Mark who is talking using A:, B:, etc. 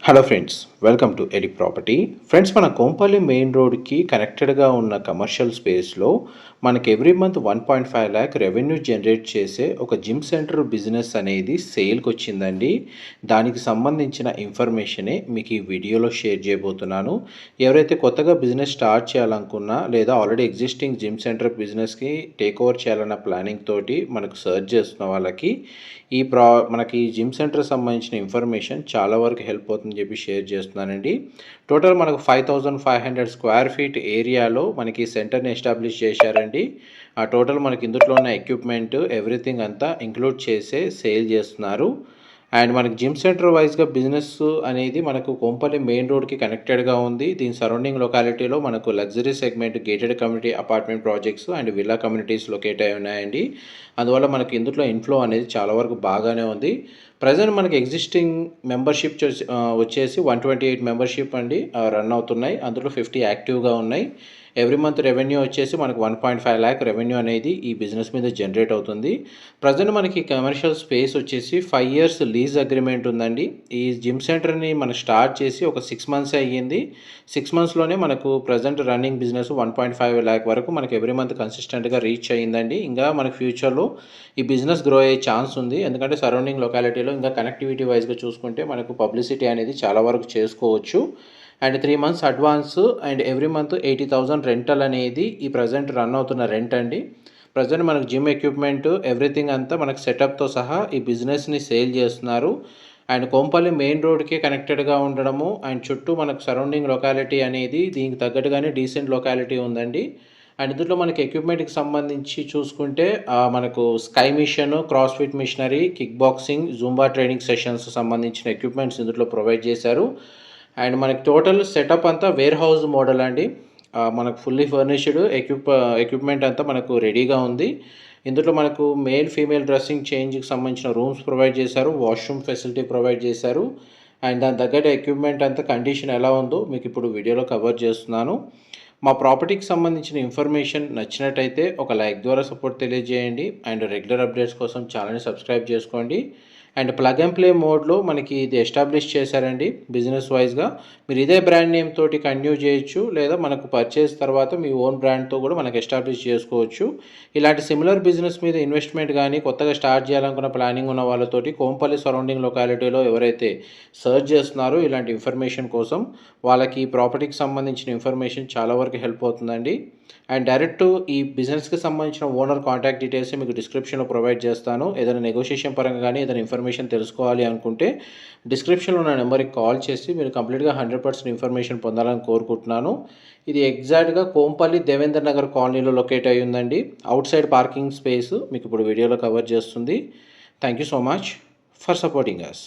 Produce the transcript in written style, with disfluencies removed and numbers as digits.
A: Hello friends, welcome to AD property. Friends, మన Kompally main రోడ్కి కనెక్టెడ్గా ఉన్న కమర్షియల్ స్పేస్లో మనకి every month 1.5 lakh revenue generate చేసే ఒక జిమ్ సెంటర్ బిజినెస్ అనేది సేల్కి వచ్చిందండి. దానికి సంబంధించిన ఇన్ఫర్మేషనే మీకు ఈ వీడియోలో షేర్ చేయబోతున్నాను. ఎవరైతే కొత్తగా బిజినెస్ స్టార్ట్ చేయాలనుకున్నా లేదా ఆల్రెడీ ఎగ్జిస్టింగ్ జిమ్ సెంటర్ బిజినెస్కి టేక్ ఓవర్ చేయాలన్న ప్లానింగ్ తోటి మనకు సర్చ్ చేస్తున్న వాళ్ళకి మనకి జిమ్ సెంటర్ సంబంధించిన ఇన్ఫర్మేషన్ చాలా వరకు హెల్ప్ అవుతుందని చెప్పి షేర్ చేస్తున్నానండి. టోటల్ మనకు 5500 స్క్వేర్ ఫీట్ ఏరియాలో మనకి సెంటర్ని ఎస్టాబ్లిష్ చేశారండి. ఆ టోటల్ మనకి ఇందులో ఉన్న ఎక్విప్మెంట్ ఎవ్రీథింగ్ అంతా ఇంక్లూడ్ చేసే సేల్ చేస్తున్నారు. అండ్ మనకి జిమ్ సెంటర్ వైజ్గా బిజినెస్ అనేది మనకు కోంపల్లి మెయిన్ రోడ్కి కనెక్టెడ్గా ఉంది. దీని సరౌండింగ్ లొకాలిటీలో మనకు luxury segment gated community apartment projects and villa communities locate అయి ఉన్నాయండి. అందువల్ల మనకి ఇందులో ఇన్ఫ్లో అనేది చాలా వరకు బాగానే ఉంది. ప్రజెంట్ మనకి ఎగ్జిస్టింగ్ మెంబర్షిప్ వచ్చేసి 128 మెంబర్షిప్ అండి రన్ అవుతున్నాయి. అందులో 50 యాక్టివ్గా ఉన్నాయి. ఎవ్రీ మంత్ రెవెన్యూ వచ్చేసి మనకు 1.5 ల్యాక్ రెవెన్యూ అనేది ఈ బిజినెస్ మీద జనరేట్ అవుతుంది. ప్రజెంట్ మనకి కమర్షియల్ స్పేస్ వచ్చేసి 5 ఇయర్స్ లీజ్ అగ్రిమెంట్ ఉందండి. ఈ జిమ్ సెంటర్ని మనం స్టార్ట్ చేసి ఒక 6 మంత్స్ అయ్యింది. 6 మంత్స్లోనే మనకు ప్రజెంట్ రన్నింగ్ బిజినెస్ 1.5 ల్యాక్ వరకు మనకు ఎవ్రీ మంత్ కన్సిస్టెంట్గా రీచ్ అయ్యిందండి. ఇంకా మనకు ఫ్యూచర్లో ఈ బిజినెస్ గ్రో అయ్యే ఛాన్స్ ఉంది. ఎందుకంటే సరౌండింగ్ లొకాలిటీలో ఇంకా కనెక్టివిటీ వైజ్గా చూసుకుంటే మనకు పబ్లిసిటీ అనేది చాలా వరకు చేసుకోవచ్చు. And 3 months advance and every month 80,000 rental అనేది ఈ ప్రజెంట్ రన్ అవుతున్న రెంట్ అండి. ప్రజెంట్ మనకు జిమ్ ఎక్విప్మెంట్ ఎవ్రీథింగ్ అంతా మనకు సెటప్తో సహా ఈ బిజినెస్ని సేల్ చేస్తున్నారు. అండ్ కోంపల్లి మెయిన్ రోడ్కి కనెక్టెడ్గా ఉండడము అండ్ చుట్టూ మనకు సరౌండింగ్ లొకాలిటీ అనేది దీనికి తగ్గట్టుగానే డీసెంట్ లొకాలిటీ ఉందండి. అండ్ ఇందులో మనకి ఎక్విప్మెంట్కి సంబంధించి చూసుకుంటే మనకు ski machine, cross fit machinery, kick boxing, Zumba training sessions సంబంధించిన ఎక్విప్మెంట్స్ ఇందులో ప్రొవైడ్ చేశారు. అండ్ మనకి టోటల్ సెటప్ అంతా వేర్ హౌస్ మోడల్ అండి. మనకు ఫుల్లీ ఫర్నిష్డ్ ఎక్విప్మెంట్ అంతా మనకు రెడీగా ఉంది. ఇందులో మనకు మేల్ ఫీమేల్ డ్రెస్సింగ్ చేంజ్కి సంబంధించిన రూమ్స్ ప్రొవైడ్ చేశారు, వాష్రూమ్ ఫెసిలిటీ ప్రొవైడ్ చేశారు. అండ్ దాని తగ్గట్టు ఎక్విప్మెంట్ అంతా కండిషన్ ఎలా ఉందో మీకు ఇప్పుడు వీడియోలో కవర్ చేస్తున్నాను. మా ప్రాపర్టీకి సంబంధించిన ఇన్ఫర్మేషన్ నచ్చినట్టయితే ఒక లైక్ ద్వారా సపోర్ట్ తెలియజేయండి. అండ్ రెగ్యులర్ అప్డేట్స్ కోసం ఛానల్ని సబ్స్క్రైబ్ చేసుకోండి. అండ్ ప్లగ్ అండ్ ప్లే మోడ్లో మనకి ఇది ఎస్టాబ్లిష్ చేశారండి బిజినెస్ వైజ్గా. మీరు ఇదే బ్రాండ్ నేమ్ తోటి కంటిన్యూ చేయొచ్చు, లేదా మనకు పర్చేస్ తర్వాత మీ ఓన్ బ్రాండ్తో కూడా మనకు ఎస్టాబ్లిష్ చేసుకోవచ్చు. ఇలాంటి సిమిలర్ బిజినెస్ మీద ఇన్వెస్ట్మెంట్ కానీ కొత్తగా స్టార్ట్ చేయాలనుకున్న ప్లానింగ్ ఉన్న వాళ్ళతోటి కోంపల్లి సరౌండింగ్ లొకాలిటీలో ఎవరైతే సర్చ్ చేస్తున్నారో ఇలాంటి ఇన్ఫర్మేషన్ కోసం వాళ్ళకి ఈ ప్రాపర్టీకి సంబంధించిన ఇన్ఫర్మేషన్ చాలా వరకు హెల్ప్ అవుతుందండి. అండ్ డైరెక్ట్ ఈ బిజినెస్కి సంబంధించిన ఓనర్ కాంటాక్ట్ డీటెయిల్స్ మీకు డిస్క్రిప్షన్లో ప్రొవైడ్ చేస్తాను. ఏదైనా నెగోషియేషన్ పరంగా కానీ ఏదైనా ఇన్ఫర్మేషన్ తెలుసుకోవాలి అనుకుంటే డిస్క్రిప్షన్లో ఉన్న నెంబర్కి కాల్ చేసి మీరు కంప్లీట్గా 100% ఇన్ఫర్మేషన్ పొందాలని కోరుకుంటున్నాను. ఇది ఎగ్జాక్ట్గా కోంపల్లి దేవేంద్ర నగర్ కాలనీలో లొకేట్ అయి ఉందండి. అవుట్ సైడ్ పార్కింగ్ స్పేస్ మీకు ఇప్పుడు వీడియోలో కవర్ చేస్తుంది. Thank you so much for supporting us.